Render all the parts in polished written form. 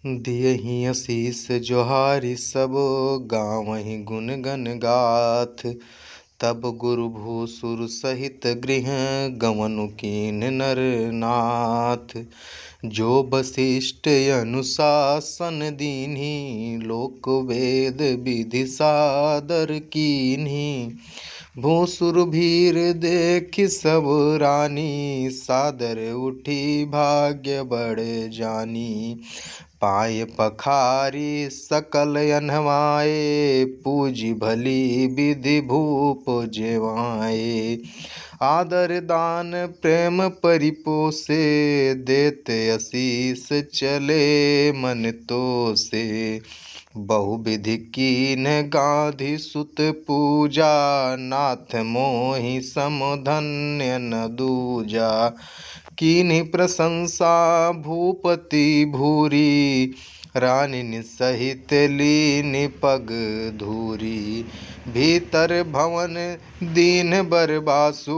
दियहि असीस जोहारि सब गावहि गुण गण गाथ। तब गुरु भूसुर सहित गृह गवनु कीन नर नाथ। जो वशिष्ठ अनुशासन दीन्हि लोक वेद विधि सादर कीन्हि। भूसुर भीर देखि सब रानी सादर उठी भाग्य बढ़ जानी। पाय पखारी सकल अनहवाए पूजी भली विधि भूप जेवाए। आदर दान प्रेम परिपोसे देते असीस चले मन तो से। बहुविधि कीन गाधी सुत पूजा नाथ मोहि सम धन्य न दूजा। कीन्हि प्रशंसा भूपति भूरी रानी सहित लीनि पग धूरी। भीतर भवन दीन बर बासु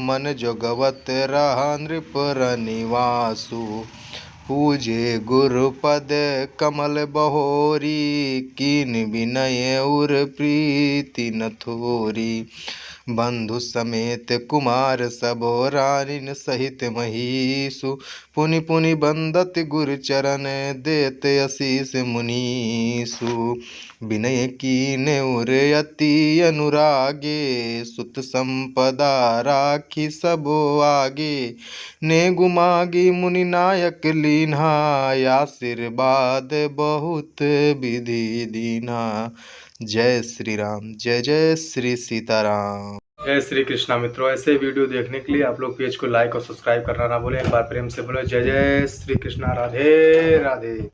मन जोगवत रहा नृप रनिवासु। पूजे गुरुपद कमल बहोरी कीन विनय उर प्रीति न थोरी। बंधु समेत कुमार सबो रानिन सहित महीसु। पुनि पुनि बंदत गुर चरण देते असीस मुनीसु। विनय कीन उर अति अनुरागे सुत संपदा राखी सबो आगे। नेगु मागी मुनि नायक लीन्हा आशीर्वाद बहुत विधि दीन्हा। जय श्री राम, जय जय श्री सीताराम। जय श्री कृष्णा। मित्रों, ऐसे वीडियो देखने के लिए आप लोग पेज को लाइक और सब्सक्राइब करना ना भूलें। एक बार प्रेम से बोलो जय जय श्री कृष्णा, राधे राधे।